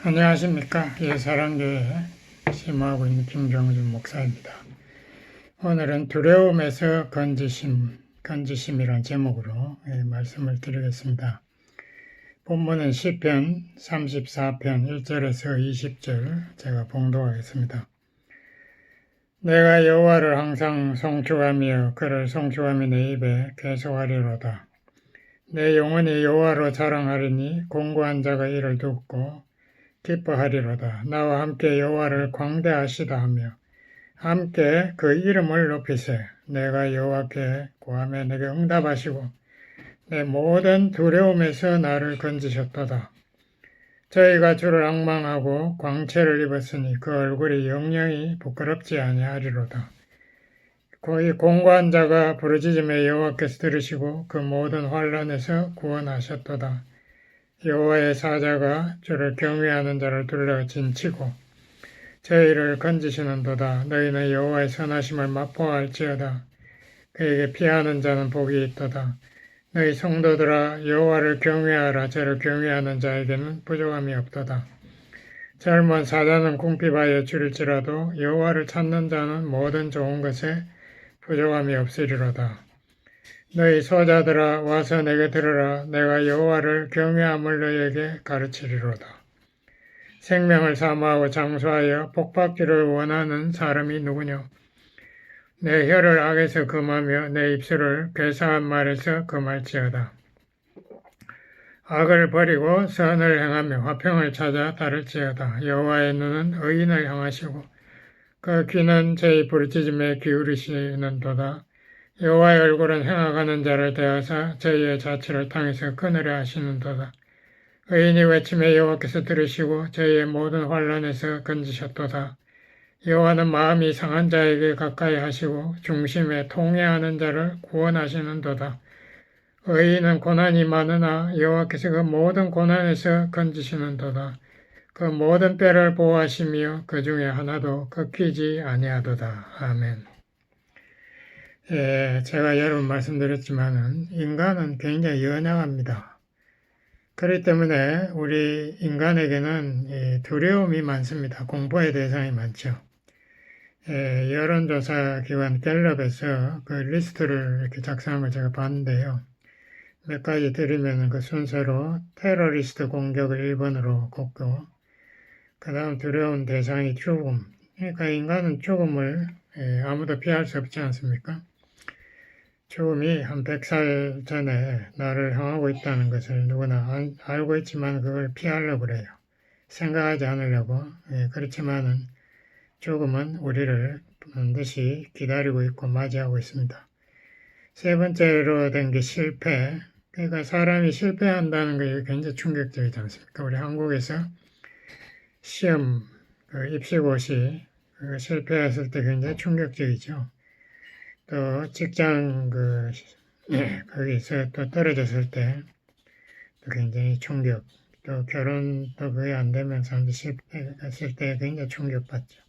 안녕하십니까. 예사랑교회 심호하고 있는 김경준 목사입니다. 오늘은 두려움에서 건지심이란 제목으로 말씀을 드리겠습니다. 본문은 시편 34편 1절에서 20절 제가 봉독하겠습니다. 내가 여호와를 항상 송축하며 그를 송축하며 내 입에 계속하리로다. 내 영혼이 여호와로 자랑하리니 공고한 자가 이를 듣고 기뻐하리로다. 나와 함께 여호와를 광대하시다 하며 함께 그 이름을 높이세. 내가 여호와께 구하며 내게 응답하시고 내 모든 두려움에서 나를 건지셨도다. 저희가 주를 앙망하고 광채를 입었으니 그 얼굴이 영영이 부끄럽지 아니하리로다. 이 공고한 자가 부르짖음에 여호와께서 들으시고 그 모든 환난에서 구원하셨도다. 여호와의 사자가 주를 경외하는 자를 둘러 진치고 저희를 건지시는도다. 너희는 여호와의 선하심을 맛보아할지어다. 그에게 피하는 자는 복이 있도다. 너희 성도들아 여호와를 경외하라. 저를 경외하는 자에게는 부족함이 없도다. 젊은 사자는 궁핍하여 줄일지라도 여호와를 찾는 자는 모든 좋은 것에 부족함이 없으리로다. 너희 소자들아 와서 내게 들으라. 내가 여호와를 경외함을 너희에게 가르치리로다. 생명을 사모하고 장수하여 복받기를 원하는 사람이 누구뇨? 내 혀를 악에서 금하며 내 입술을 괴사한 말에서 금할지어다. 악을 버리고 선을 행하며 화평을 찾아 따를지어다. 여호와의 눈은 의인을 향하시고 그 귀는 저희 부르짖음에 기울이시는도다. 여호와의 얼굴은 행악하는 자를 대하사 저희의 자취를 당해서 끊으려 하시는도다. 의인이 외침에 여호와께서 들으시고 저희의 모든 환난에서 건지셨도다. 여호와는 마음이 상한 자에게 가까이 하시고 중심에 통회하는 자를 구원하시는도다. 의인은 고난이 많으나 여호와께서 그 모든 고난에서 건지시는도다. 그 모든 뼈를 보호하시며 그 중에 하나도 꺾이지 아니하도다. 아멘. 제가 여러 번 말씀드렸지만은 인간은 굉장히 연약합니다. 그렇기 때문에 우리 인간에게는 두려움이 많습니다. 공포의 대상이 많죠. 여론조사 기관 갤럽에서 그 리스트를 이렇게 작성한 걸 제가 봤는데요. 몇 가지 드리면 그 순서로 테러리스트 공격을 1번으로 꼽고 그 다음 두려운 대상이 죽음. 그러니까 인간은 죽음을 아무도 피할 수 없지 않습니까? 죽음이 한 100살 전에 나를 향하고 있다는 것을 누구나 알고 있지만 그걸 피하려고 그래요. 생각하지 않으려고. 그렇지만은 죽음은 우리를 반드시 기다리고 있고 맞이하고 있습니다. 세 번째로 된 게 실패. 그러니까 사람이 실패한다는 게 굉장히 충격적이지 않습니까? 우리 한국에서 시험, 입시고시 실패했을 때 굉장히 충격적이죠. 또 직장 거기서 또 떨어졌을 때 또 굉장히 충격, 또 결혼도 거의 안 되면 사람들이 실패했을 때 굉장히 충격받죠.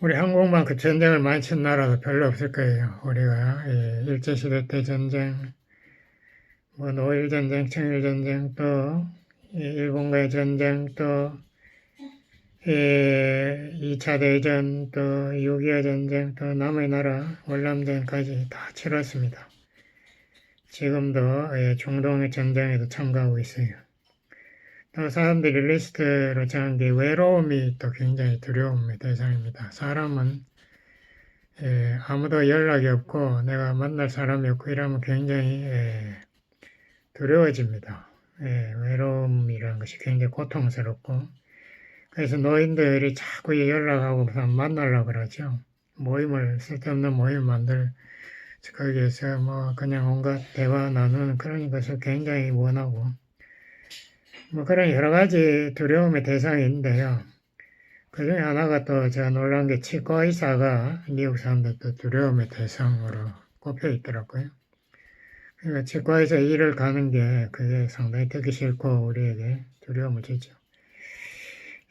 우리 한국만큼 전쟁을 많이 친 나라도 별로 없을 거예요. 우리가 일제시대 때 전쟁, 노일전쟁, 청일전쟁, 또 일본과의 전쟁, 또 2차 대전, 또 6.25 전쟁, 또 남의 나라 월남전까지 다 치렀습니다. 지금도 중동의 전쟁에도 참가하고 있어요. 또 사람들이 리스트로 정한 게 외로움이 또 굉장히 두려움의 대상입니다. 사람은 아무도 연락이 없고 내가 만날 사람이 없고 이러면 굉장히 두려워집니다. 외로움이라는 것이 굉장히 고통스럽고 그래서 노인들이 자꾸 연락하고 만나려고 그러죠. 쓸데없는 모임을 거기에서 그냥 온갖 대화 나누는 그런 것을 굉장히 원하고, 그런 여러 가지 두려움의 대상이 있는데요. 그 중에 하나가 또 제가 놀란 게 치과의사가 미국 사람들도 두려움의 대상으로 꼽혀 있더라고요. 그러니까 치과의사 일을 가는 게 그게 상당히 듣기 싫고 우리에게 두려움을 주죠.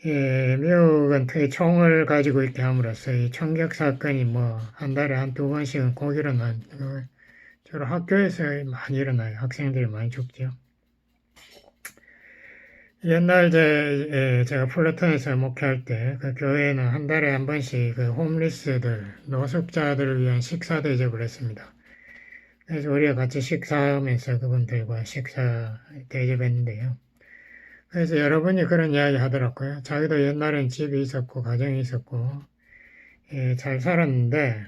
미국은 특히 총을 가지고 있게 함으로써 이 총격 사건이 한 달에 한두 번씩은 꼭 주로 학교에서 많이 일어나요. 학생들이 많이 죽죠. 옛날 제가 플러턴에서 목회할 때 그 교회는 한 달에 한 번씩 그 홈리스들, 노숙자들을 위한 식사 대접을 했습니다. 그래서 우리가 같이 식사하면서 그분들과 식사 대접했는데요. 그래서 여러분이 그런 이야기 하더라고요. 자기도 옛날엔 집이 있었고 가정이 있었고 잘 살았는데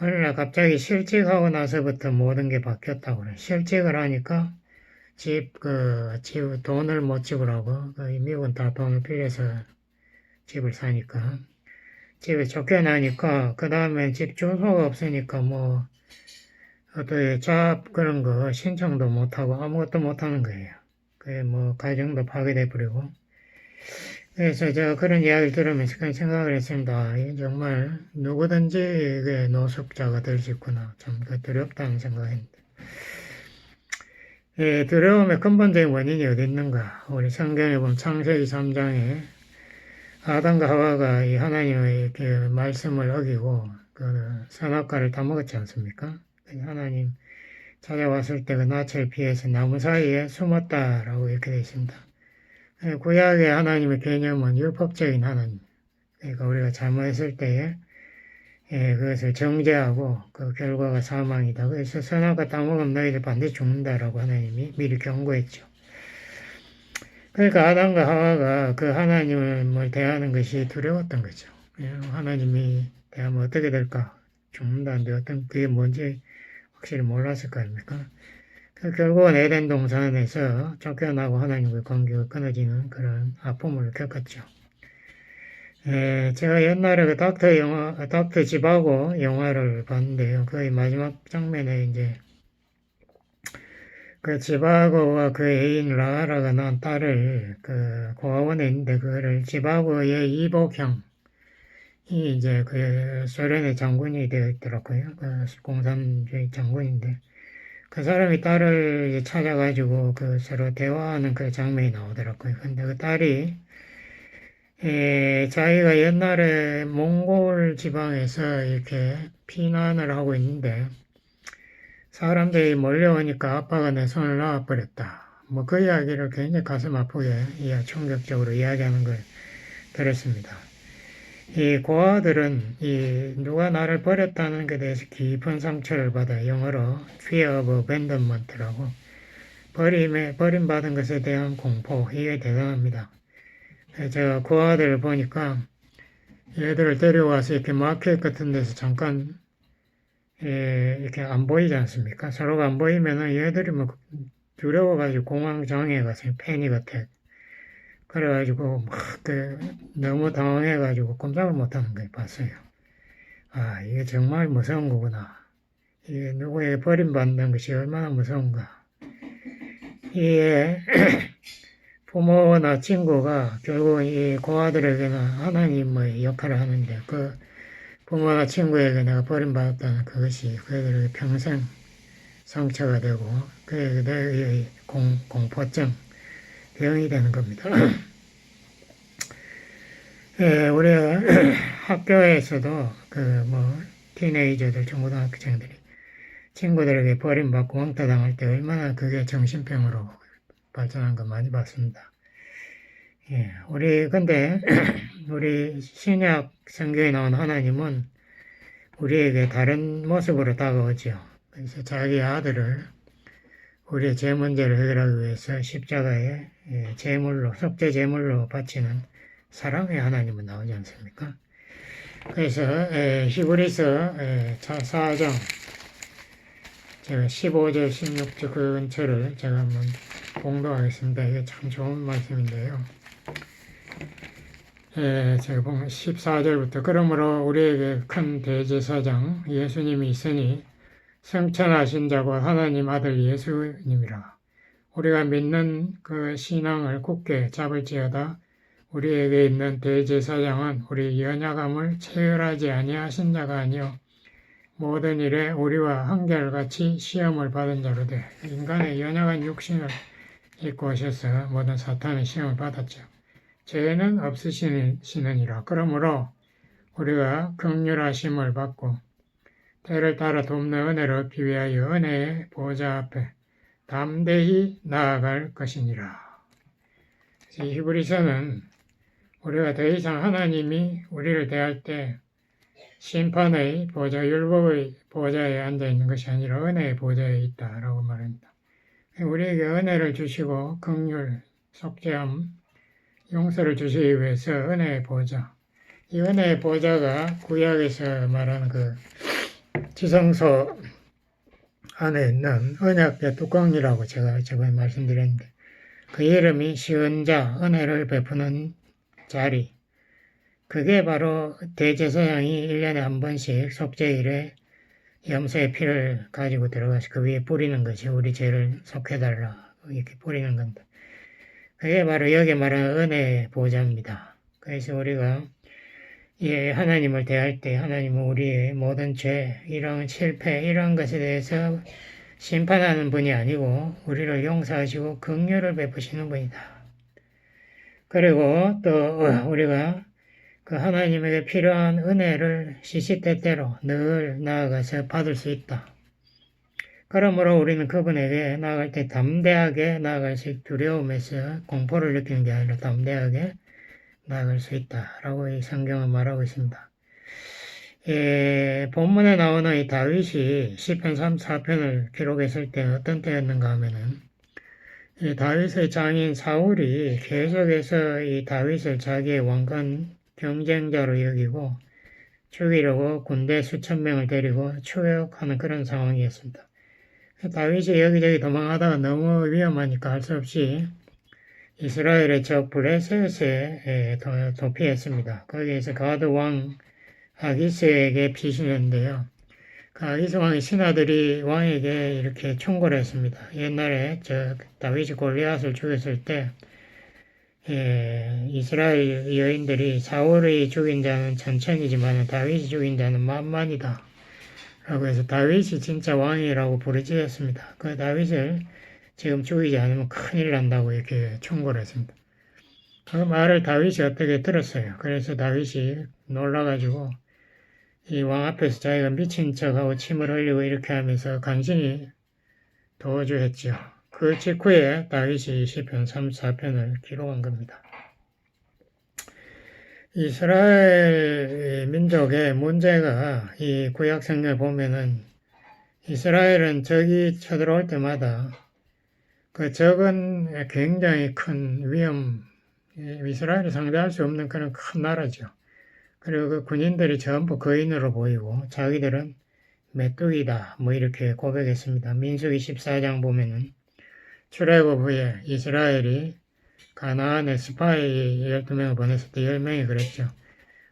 어느 날 갑자기 실직하고 나서부터 모든 게 바뀌었다고 그래요. 실직을 하니까 집 돈을 못 지불하고 미국은 다 돈을 빌려서 집을 사니까 집에 쫓겨나니까 그 다음에 집 주소가 없으니까 뭐 어떻게 잡 그런 거 신청도 못하고 아무것도 못하는 거예요. 그게 뭐 가정도 파괴돼 버리고 그래서 제가 그런 이야기를 들으면서 그런 생각을 했습니다. 아, 이게 정말 누구든지 이게 노숙자가 될 수 있구나. 참 두렵다는 생각했는데 두려움의 근본적인 원인이 어디 있는가? 우리 성경에 보면 창세기 3장에 아담과 하와가 이 하나님의 그 말씀을 어기고 그 선악과를 다 먹었지 않습니까? 하나님 찾아왔을 때 그 낯을 피해서 나무 사이에 숨었다라고 이렇게 되어 있습니다. 구약의 하나님의 개념은 율법적인 하나님. 그러니까 우리가 잘못했을 때에 그것을 정죄하고 그 결과가 사망이다. 그래서 선악과 다 먹으면 너희들 반드시 죽는다라고 하나님이 미리 경고했죠. 그러니까 아담과 하와가 그 하나님을 대하는 것이 두려웠던 거죠. 하나님이 대하면 어떻게 될까? 죽는다는데 어떤 그게 뭔지 확실히 몰랐을 거 아닙니까? 결국은 에덴 동산에서 쫓겨나고 하나님과의 관계가 끊어지는 그런 아픔을 겪었죠. 제가 옛날에 그 닥터 지바고 영화를 봤는데요. 거의 마지막 장면에 이제 그 지바고와 그 애인 라라가 낳은 딸을 그 고아원에 있는데 그거를 지바고의 이복형이 이제 그 소련의 장군이 되어 있더라고요. 그 공산주의 장군인데 그 사람이 딸을 찾아가지고 그 서로 대화하는 그 장면이 나오더라고요. 근데 그 딸이 자기가 옛날에 몽골 지방에서 이렇게 피난을 하고 있는데 사람들이 몰려오니까 아빠가 내 손을 놔버렸다. 뭐 그 이야기를 굉장히 가슴 아프게 충격적으로 이야기하는 걸 들었습니다. 이 고아들은 이 누가 나를 버렸다는 것에 대해서 깊은 상처를 받아 영어로 fear of abandonment라고 버림받은 것에 대한 공포, 이게 대단합니다. 제가 고아들을 보니까 얘들을 데려와서 이렇게 마켓 같은 데서 잠깐 이렇게 안 보이지 않습니까? 서로가 안 보이면은 얘들이 뭐 두려워가지고 공황장애 가서 패닉 어택 그래가지고 너무 당황해가지고 꼼짝을 못하는 걸 봤어요. 아, 이게 정말 무서운 거구나. 이게 누구에게 버림받는 것이 얼마나 무서운가. 이게 부모나 친구가 결국은 이 고아들에게는 하나님의 역할을 하는데 그 부모나 친구에게 내가 버림받았다는 그것이 그들에게 평생 상처가 되고 그들의 공포증, 병이 되는 겁니다. 우리 학교에서도 티네이저들, 중고등학생들이 친구들에게 버림받고 왕따당할 때 얼마나 그게 정신병으로 발전한 거 많이 봤습니다. 근데 우리 신약 성경에 나온 하나님은 우리에게 다른 모습으로 다가오죠. 그래서 자기 아들을 우리의 죄 문제를 해결하기 위해서 십자가에 속죄 제물로 바치는 사랑의 하나님은 나오지 않습니까? 그래서 히브리서 4장 제가 15절, 16절 그 근처를 제가 한번 공부하겠습니다. 이게 참 좋은 말씀인데요. 제가 보면 14절부터 그러므로 우리에게 큰 대제사장 예수님이 있으니 성천하신 자고 하나님 아들 예수님이라. 우리가 믿는 그 신앙을 굳게 잡을지어다. 우리에게 있는 대제사장은 우리 연약함을 체휼하지 아니하신 자가 아니요 모든 일에 우리와 한결같이 시험을 받은 자로 돼. 인간의 연약한 육신을 입고 오셔서 모든 사탄의 시험을 받았죠. 죄는 없으시느니라. 그러므로 우리가 긍휼하심을 받고 때를 따라 돕는 은혜를 얻기 위하여 은혜의 보좌 앞에 담대히 나아갈 것이니라. 이 히브리서는 우리가 더 이상 하나님이 우리를 대할 때 심판의 보좌, 율법의 보좌에 앉아있는 것이 아니라 은혜의 보좌에 있다라고 말합니다. 우리에게 은혜를 주시고 긍휼, 속죄함, 용서를 주시기 위해서 은혜의 보좌. 이 은혜의 보좌가 구약에서 말하는 그 지성소 안에 있는 언약의 뚜껑이라고 제가 저번에 말씀드렸는데 그 이름이 시은자, 은혜를 베푸는 자리. 그게 바로 대제사장이 1년에 한 번씩 속죄일에 염소의 피를 가지고 들어가서 그 위에 뿌리는 것이 우리 죄를 속해달라 이렇게 뿌리는 건데 그게 바로 여기 말하는 은혜의 보좌입니다. 그래서 우리가 하나님을 대할 때 하나님은 우리의 모든 죄, 이런 실패, 이런 것에 대해서 심판하는 분이 아니고 우리를 용서하시고 긍휼을 베푸시는 분이다. 그리고 또 우리가 그 하나님에게 필요한 은혜를 시시때때로 늘 나아가서 받을 수 있다. 그러므로 우리는 그분에게 나아갈 때 담대하게 나아갈 수 있고 두려움에서 공포를 느끼는 게 아니라 담대하게 나아갈 수 있다라고 이 성경은 말하고 있습니다. 본문에 나오는 이 다윗이 시편 34편을 기록했을 때 어떤 때였는가 하면은 이 다윗의 장인 사울이 계속해서 이 다윗을 자기의 왕권 경쟁자로 여기고 죽이려고 군대 수천 명을 데리고 추격하는 그런 상황이었습니다. 다윗이 여기저기 도망하다가 너무 위험하니까 할 수 없이 이스라엘의 적 블레셋에 도피했습니다. 거기에서 가드 왕 아기스에게 피신했는데요. 그 아기스 왕의 신하들이 왕에게 이렇게 충고를 했습니다. 옛날에 다윗이 골리앗을 죽였을 때 이스라엘 여인들이 사울이 죽인 자는 천천이지만 다윗이 죽인 자는 만만이다. 라고 해서 다윗이 진짜 왕이라고 부르짖었습니다. 그 다윗을 지금 죽이지 않으면 큰일 난다고 이렇게 충고를 했습니다. 그 말을 다윗이 어떻게 들었어요. 그래서 다윗이 놀라가지고 이 왕 앞에서 자기가 미친 척하고 침을 흘리고 이렇게 하면서 간신히 도주했죠. 그 직후에 다윗이 시편 34편을 기록한 겁니다. 이스라엘 민족의 문제가 이 구약 성경을 보면은 이스라엘은 적이 쳐들어올 때마다 그 적은 굉장히 큰 위험, 이스라엘이 상대할 수 없는 그런 큰 나라죠. 그리고 그 군인들이 전부 거인으로 보이고 자기들은 메뚜기다 뭐 이렇게 고백했습니다. 민수기 14장 보면은 출애굽 후에 이스라엘이 가나안에 스파이 12명을 보냈을 때 10명이 그랬죠.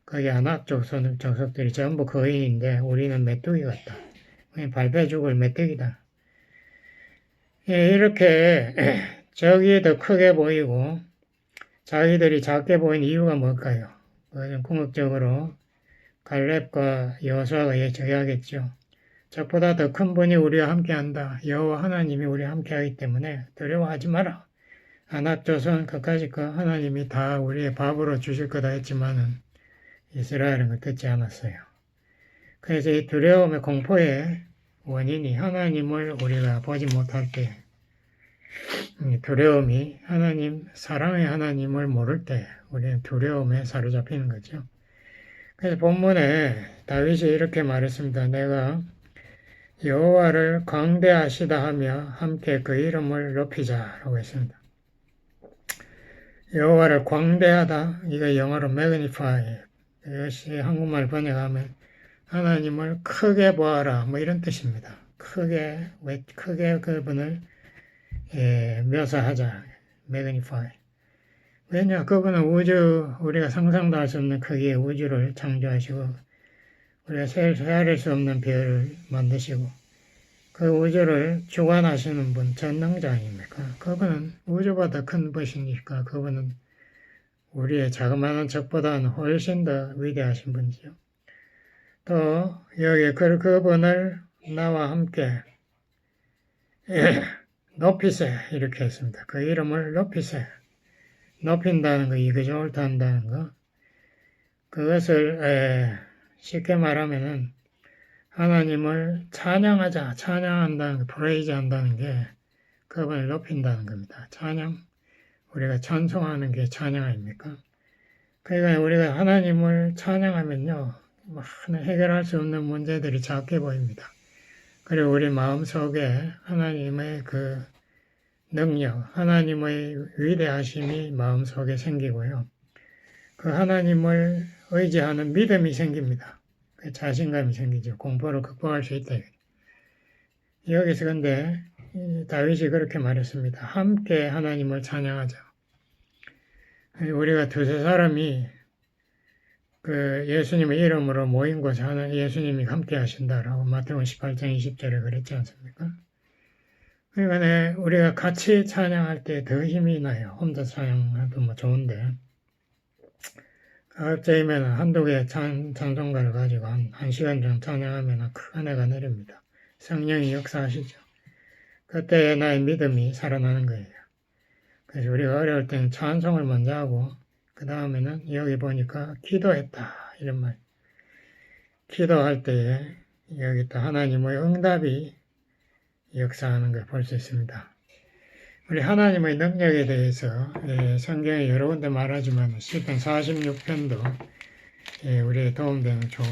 거기 아낙 족속들이 전부 거인인데 우리는 메뚜기 같다. 밟혀 죽을 메뚜기다. 이렇게 적이 더 크게 보이고 자기들이 작게 보인 이유가 뭘까요? 그것은 궁극적으로 갈렙과 여호수아가 저기하겠죠. 적보다 더 큰 분이 우리와 함께한다. 여호와 하나님이 우리와 함께하기 때문에 두려워하지 마라. 아낙 조선 그까짓 거 하나님이 다 우리의 밥으로 주실 거다 했지만은 이스라엘은 그 듣지 않았어요. 그래서 이 두려움의 공포의 원인이 하나님을 우리가 보지 못할 때 두려움이 사랑의 하나님을 모를 때 우리는 두려움에 사로잡히는 거죠. 그래서 본문에 다윗이 이렇게 말했습니다. 내가 여호와를 광대하시다 하며 함께 그 이름을 높이자라고 했습니다. 여호와를 광대하다, 이거 영어로 magnify, 이것이 한국말 번역하면 하나님을 크게 보아라, 뭐 이런 뜻입니다. 크게 그분을 묘사하자, magnify. 왜냐, 그분은 우리가 상상도 할 수 없는 크기의 우주를 창조하시고, 우리가 헤아릴 수 없는 별을 만드시고, 그 우주를 주관하시는 분, 전능자 아닙니까? 그분은 우주보다 큰 분이니까 그분은 우리의 자그마한 적보다는 훨씬 더 위대하신 분이죠. 또 여기 그분을 나와 함께 높이세 이렇게 했습니다. 그 이름을 높이세. 높인다는 거, 이그저울트 한다는 거. 그것을 쉽게 말하면은 하나님을 찬양한다는 게, 프레이즈 한다는 게 그분을 높인다는 겁니다. 찬양. 우리가 찬송하는 게 찬양 아닙니까? 그러니까 우리가 하나님을 찬양하면요, 많은 해결할 수 없는 문제들이 작게 보입니다. 그리고 우리 마음속에 하나님의 그 능력, 하나님의 위대하심이 마음속에 생기고요. 그 하나님을 의지하는 믿음이 생깁니다. 그 자신감이 생기죠. 공포를 극복할 수 있다. 여기서 근데 다윗이 그렇게 말했습니다. 함께 하나님을 찬양하자. 우리가 두세 사람이 그 예수님의 이름으로 모인 곳에 예수님이 함께 하신다라고 마태복음 18장 20절에 그랬지 않습니까? 그러니까 우리가 같이 찬양할 때 더 힘이 나요. 혼자 찬양해도 뭐 좋은데 가급적이면 한두 개의 찬송가를 가지고 한 시간 정도 찬양하면 큰 은혜가 내립니다. 성령이 역사하시죠. 그때 나의 믿음이 살아나는 거예요. 그래서 우리가 어려울 때는 찬송을 먼저 하고 그 다음에는 여기 보니까 기도했다 이런 말. 기도할 때에 여기 또 하나님의 응답이 역사하는 걸 볼 수 있습니다. 우리 하나님의 능력에 대해서 성경에 여러 군데 말하지만 시편 46편도 우리에 도움되는 좋은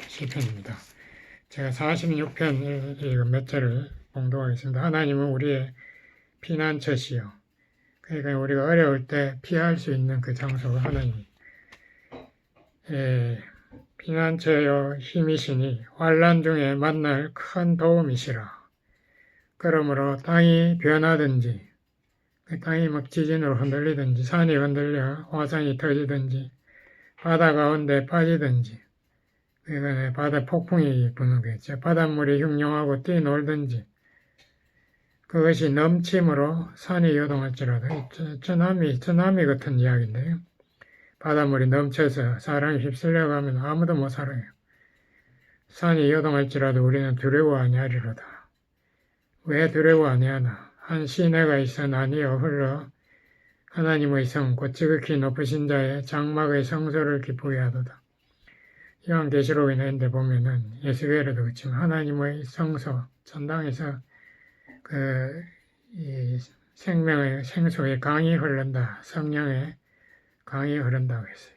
시편입니다. 제가 46편 몇 절을 봉독하겠습니다. 하나님은 우리의 피난처시요. 그러니까 우리가 어려울 때 피할 수 있는 그 장소가 하나님. 피난처여 힘이시니 환난 중에 만날 큰 도움이시라. 그러므로 땅이 변하든지 땅이 막 지진으로 흔들리든지 산이 흔들려 화산이 터지든지 바다 가운데 빠지든지 그러니까 바다 폭풍이 부는 거겠죠. 바닷물이 흉룡하고 뛰놀든지 그것이 넘침으로 산이 요동할지라도 쓰나미 같은 이야기인데요. 바닷물이 넘쳐서 사람이 휩쓸려가면 아무도 못 살아요. 산이 요동할지라도 우리는 두려워 아니하리로다. 왜 두려워 아니하나? 한 시내가 있어 나뉘어 흘러 하나님의 성 곧 지극히 높으신 자의 장막의 성소를 기쁘게 하도다. 요한계시록에 있는데 보면은 예수께로도 그렇지만 하나님의 성소 전당에서 이 생명의 생수의 강이 흐른다. 성령의 강이 흐른다고 했어요.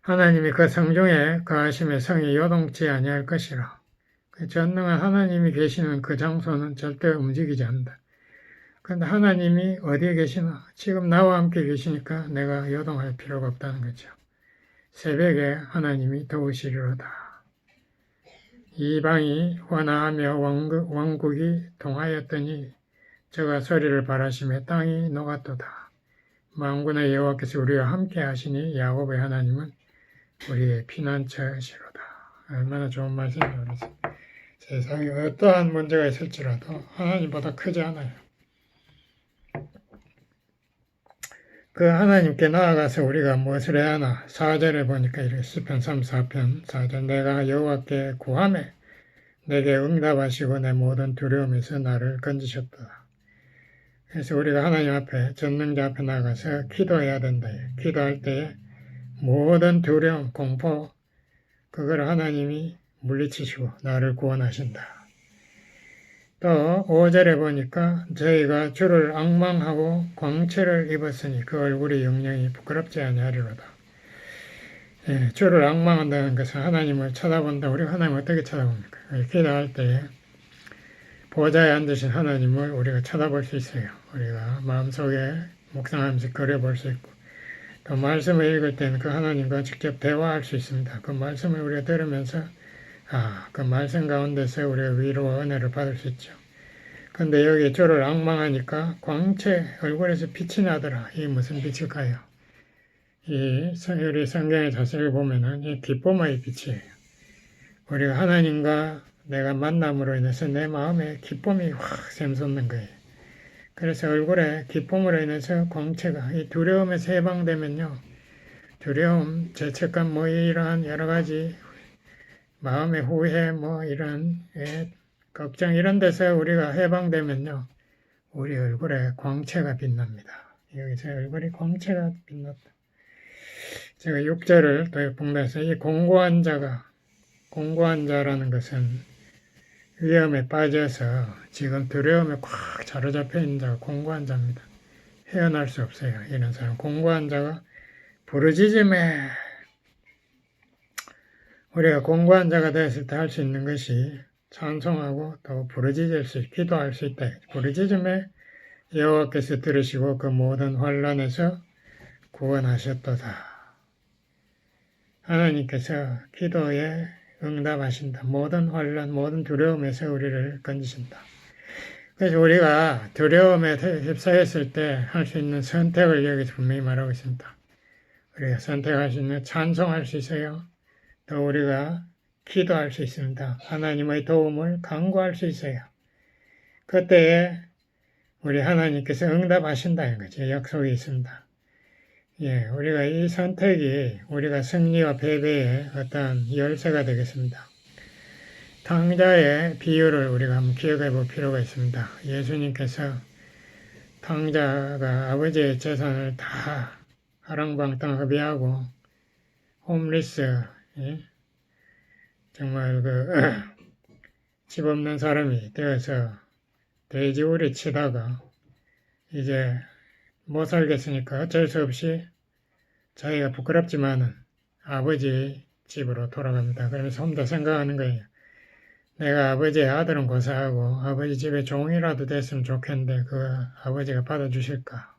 하나님이 그 성중에 거하심에 성이 요동치 아니할 것이라. 전능한 하나님이 계시는 그 장소는 절대 움직이지 않는다. 그런데 하나님이 어디에 계시나? 지금 나와 함께 계시니까 내가 요동할 필요가 없다는 거죠. 새벽에 하나님이 도우시리로다. 이방이 완화하며 왕국이 동하였더니 저가 소리를 바라시며 땅이 녹았도다. 만군의 여호와께서 우리와 함께 하시니 야곱의 하나님은 우리의 피난처시로다. 얼마나 좋은 말씀이라고 그랬습니다. 세상에 어떠한 문제가 있을지라도 하나님보다 크지 않아요. 그 하나님께 나아가서 우리가 무엇을 해야 하나? 4절에 보니까 이렇게 시편 34편 4절 내가 여호와께 구하매 내게 응답하시고 내 모든 두려움에서 나를 건지셨다. 그래서 우리가 하나님 앞에 전능자 앞에 나가서 기도해야 된다. 기도할 때에 모든 두려움, 공포 그걸 하나님이 물리치시고 나를 구원하신다. 또 5절에 보니까 저희가 주를 앙망하고 광채를 입었으니 그 얼굴이 영영이 부끄럽지 아니하리로다. 주를 앙망한다는 것은 하나님을 쳐다본다. 우리가 하나님을 어떻게 쳐다봅니까? 기도할 때 보좌에 앉으신 하나님을 우리가 쳐다볼 수 있어요. 우리가 마음속에 묵상하면서 그려볼 수 있고 또 말씀을 읽을 때는 그 하나님과 직접 대화할 수 있습니다. 그 말씀을 우리가 들으면서 그 말씀 가운데서 우리가 위로와 은혜를 받을 수 있죠. 근데 여기 주를 앙망하니까 광채 얼굴에서 빛이 나더라. 이게 무슨 빛일까요? 우리 성경의 자세를 보면은 이 기쁨의 빛이에요. 우리가 하나님과 내가 만남으로 인해서 내 마음에 기쁨이 확 샘솟는 거예요. 그래서 얼굴에 기쁨으로 인해서 광채가 이 두려움에서 해방되면요. 두려움, 죄책감 이러한 여러 가지 마음의 후회 이런 걱정 이런 데서 우리가 해방되면요. 우리 얼굴에 광채가 빛납니다. 여기서 얼굴이 광채가 빛났다. 제가 6절을 또 봉독해서 이 공고한 자라는 것은 위험에 빠져서 지금 두려움에 꽉 사로잡혀 있는 자가 공고한 자입니다. 헤어날 수 없어요. 이런 사람. 공고한 자가 부르짖음에 우리가 공고한 자가 되었을 때 할 수 있는 것이 찬송하고 또 부르짖을 수, 기도할 수 있다. 부르짖음에 여호와께서 들으시고 그 모든 환난에서 구원하셨도다. 하나님께서 기도에 응답하신다. 모든 환난, 모든 두려움에서 우리를 건지신다. 그래서 우리가 두려움에 휩싸였을 때 할 수 있는 선택을 여기서 분명히 말하고 있습니다. 우리가 선택할 수 있는 찬송할 수 있어요. 또 우리가 기도할 수 있습니다. 하나님의 도움을 간구할 수 있어요. 그때에 우리 하나님께서 응답하신다는 거죠. 약속이 있습니다. 예, 우리가 이 선택이 우리가 승리와 패배의 어떤 열쇠가 되겠습니다. 탕자의 비유를 우리가 한번 기억해 볼 필요가 있습니다. 예수님께서 탕자가 아버지의 재산을 다 하랑방탕 허비하고 홈리스, 예? 정말 집 없는 사람이 되어서 돼지우리 치다가 이제 못 살겠으니까 어쩔 수 없이 자기가 부끄럽지만은 아버지 집으로 돌아갑니다. 그러면서 혼자 생각하는 거예요. 내가 아버지의 아들은 고사하고 아버지 집에 종이라도 됐으면 좋겠는데 그 아버지가 받아주실까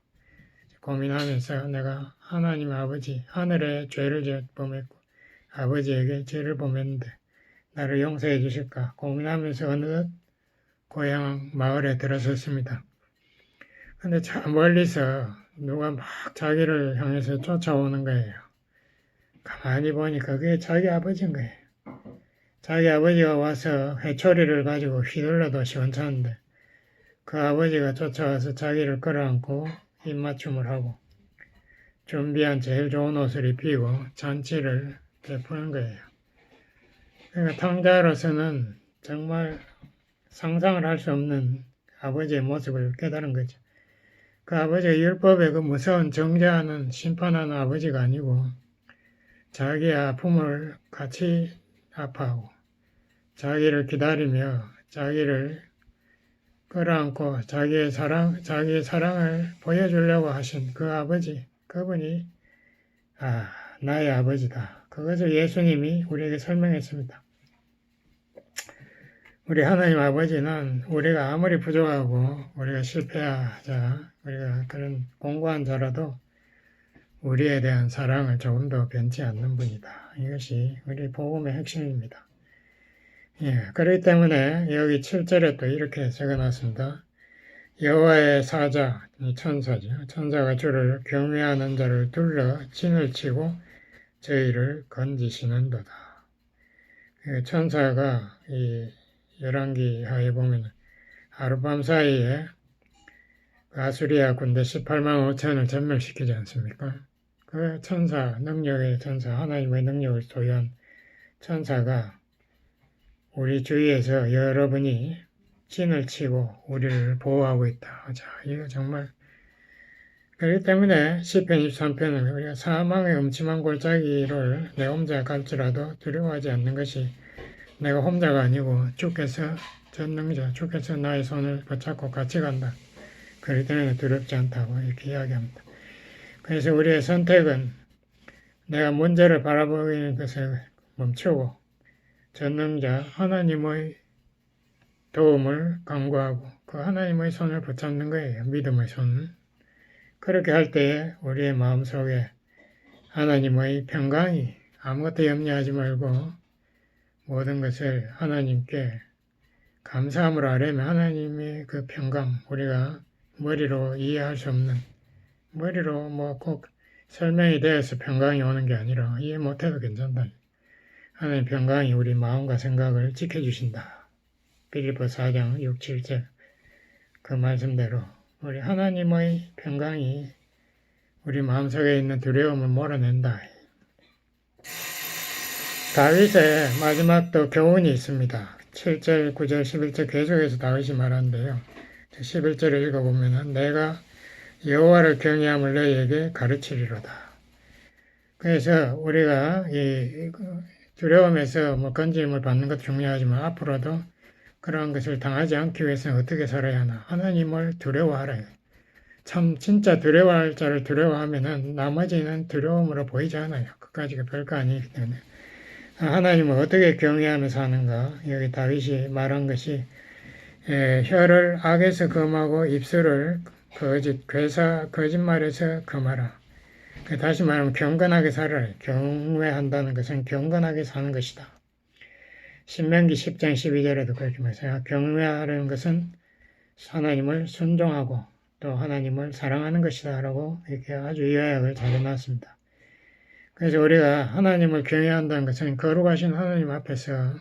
고민하면서 내가 하나님 아버지 하늘에 죄를 범했고 아버지에게 죄를 범했는데 나를 용서해 주실까 고민하면서 어느덧 고향 마을에 들어섰습니다. 근데 저 멀리서 누가 막 자기를 향해서 쫓아오는 거예요. 가만히 보니까 그게 자기 아버지인 거예요. 자기 아버지가 와서 회초리를 가지고 휘둘러도 시원찮은데 그 아버지가 쫓아와서 자기를 끌어안고 입맞춤을 하고 준비한 제일 좋은 옷을 입히고 잔치를 베푸는 거예요. 그러니까 탕자로서는 정말 상상을 할 수 없는 아버지의 모습을 깨달은 거죠. 그 아버지가 율법의 그 무서운 정죄하는 심판하는 아버지가 아니고 자기의 아픔을 같이 아파하고 자기를 기다리며 자기를 끌어안고 자기의 사랑을 보여주려고 하신 그 아버지, 그분이 나의 아버지다. 그것을 예수님이 우리에게 설명했습니다. 우리 하나님 아버지는 우리가 아무리 부족하고 우리가 실패하자 우리가 그런 공고한 자라도 우리에 대한 사랑을 조금 더 변치 않는 분이다. 이것이 우리 복음의 핵심입니다. 예, 그렇기 때문에 여기 7절에 또 이렇게 적어놨습니다. 여호와의 사자, 이 천사죠. 천사가 주를 경외하는 자를 둘러 진을 치고 저희를 건지시는도다. 천사가 이 열왕기하에 보면 하룻밤 사이에 아수리아 군대 18만 5천을 전멸시키지 않습니까? 그 천사, 능력의 천사, 하나님의 능력을 소유한 천사가 우리 주위에서 여러분이 진을 치고 우리를 보호하고 있다. 자, 이거 정말 그렇기 때문에 시편 23편은 우리가 사망의 음침한 골짜기를 내 혼자 갈지라도 두려워하지 않는 것이 내가 혼자가 아니고 주께서 전능자, 주께서 나의 손을 붙잡고 같이 간다. 그렇기 때문에 두렵지 않다고 이렇게 이야기합니다. 그래서 우리의 선택은 내가 문제를 바라보는 것을 멈추고 전능자 하나님의 도움을 간구하고 그 하나님의 손을 붙잡는 거예요. 믿음의 손. 그렇게 할 때에 우리의 마음속에 하나님의 평강이 아무것도 염려하지 말고 모든 것을 하나님께 감사함으로 하려면 하나님의 그 평강, 우리가 머리로 이해할 수 없는, 머리로 뭐 꼭 설명이 되어서 평강이 오는 게 아니라 이해 못해도 괜찮다. 하나님 평강이 우리 마음과 생각을 지켜주신다. 빌립보 4장 6, 7절 그 말씀대로 우리 하나님의 평강이 우리 마음속에 있는 두려움을 몰아낸다. 다윗의 마지막 또 교훈이 있습니다. 7절, 9절, 11절 계속해서 다윗이 말하는데요. 11절을 읽어보면 내가 여호와를 경외함을 너희에게 가르치리로다. 그래서 우리가 이 두려움에서 건짐을 받는 것도 중요하지만 앞으로도 그러한 것을 당하지 않기 위해서는 어떻게 살아야 하나? 하나님을 두려워하라. 참 진짜 두려워할 자를 두려워하면은 나머지는 두려움으로 보이지 않아요. 그까지가 별거 아니기 때문에. 하나님을 어떻게 경외하며 사는가? 여기 다윗이 말한 것이 혀를 악에서 금하고 입술을 거짓말에서 금하라. 다시 말하면 경건하게 살아라. 경외한다는 것은 경건하게 사는 것이다. 신명기 10장 12절에도 그렇게 말해요. 경외하는 것은 하나님을 순종하고 또 하나님을 사랑하는 것이다 라고 이렇게 아주 요약을 잘 해놨습니다. 그래서 우리가 하나님을 경외한다는 것은 거룩하신 하나님 앞에서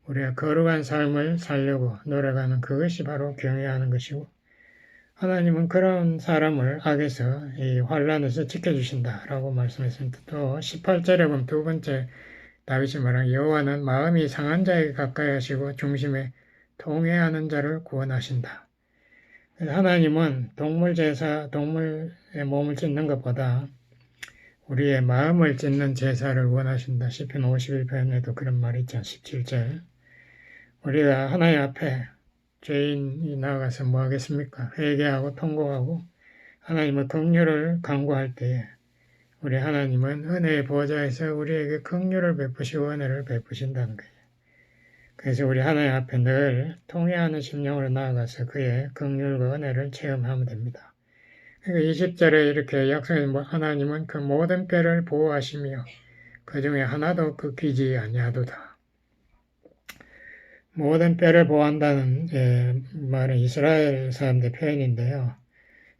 우리가 거룩한 삶을 살려고 노력하는 그것이 바로 경외하는 것이고, 하나님은 그런 사람을 악에서 이 환난에서 지켜주신다 라고 말씀했습니다. 또 18절에 보면 두 번째 다윗이 말한 여호와는 마음이 상한 자에게 가까이 하시고 중심에 통회하는 자를 구원하신다. 하나님은 동물의 몸을 찢는 것보다 우리의 마음을 찢는 제사를 원하신다. 시편 51편에도 그런 말이 있죠. 17절. 우리가 하나님 앞에 죄인이 나아가서 뭐 하겠습니까? 회개하고 통곡하고 하나님의 긍휼을 간구할 때에 우리 하나님은 은혜의 보좌에서 우리에게 긍휼을 베푸시고 은혜를 베푸신다는 거예요. 그래서 우리 하나님 앞에 늘 통회하는 심령으로 나아가서 그의 긍휼과 은혜를 체험하면 됩니다. 그러니까 20절에 이렇게 약속해 하나님은 그 모든 뼈를 보호하시며 그 중에 하나도 꺾이지 아니하도다. 모든 뼈를 보호한다는 말은 이스라엘 사람들의 표현인데요.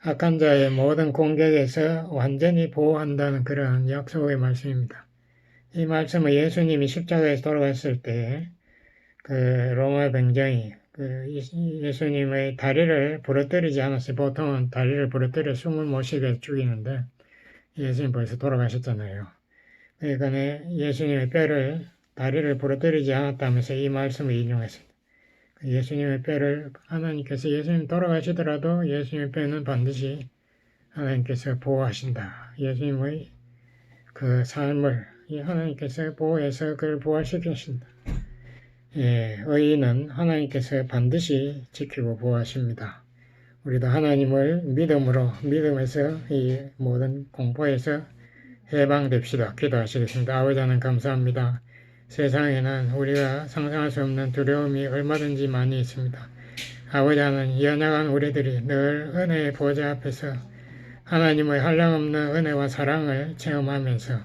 악한 자의 모든 공격에서 완전히 보호한다는 그런 약속의 말씀입니다. 이 말씀은 예수님이 십자가에서 돌아갔을 때 그 로마 병정이 예수님의 다리를 부러뜨리지 않았어요. 보통은 다리를 부러뜨려 숨을 못 쉬게 죽이는데 예수님 벌써 돌아가셨잖아요. 그러니까 예수님의 다리를 부러뜨리지 않았다면서 이 말씀을 인용했습니다. 예수님의 뼈를 하나님께서 예수님 돌아가시더라도 예수님의 뼈는 반드시 하나님께서 보호하신다. 예수님의 그 삶을 하나님께서 보호해서 그를 부활시키신다. 의인은 하나님께서 반드시 지키고 보호하십니다. 우리도 하나님을 믿음에서 이 모든 공포에서 해방됩시다. 기도하시겠습니다. 아버지 하나님 감사합니다. 세상에는 우리가 상상할 수 없는 두려움이 얼마든지 많이 있습니다. 아버지 하나님, 연약한 우리들이 늘 은혜의 보좌 앞에서 하나님의 한량없는 은혜와 사랑을 체험하면서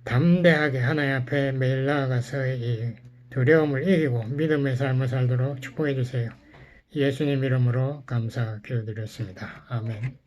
담대하게 하나님 앞에 매일 나아가서 이 두려움을 이기고 믿음의 삶을 살도록 축복해 주세요. 예수님 이름으로 감사 기도드렸습니다. 아멘.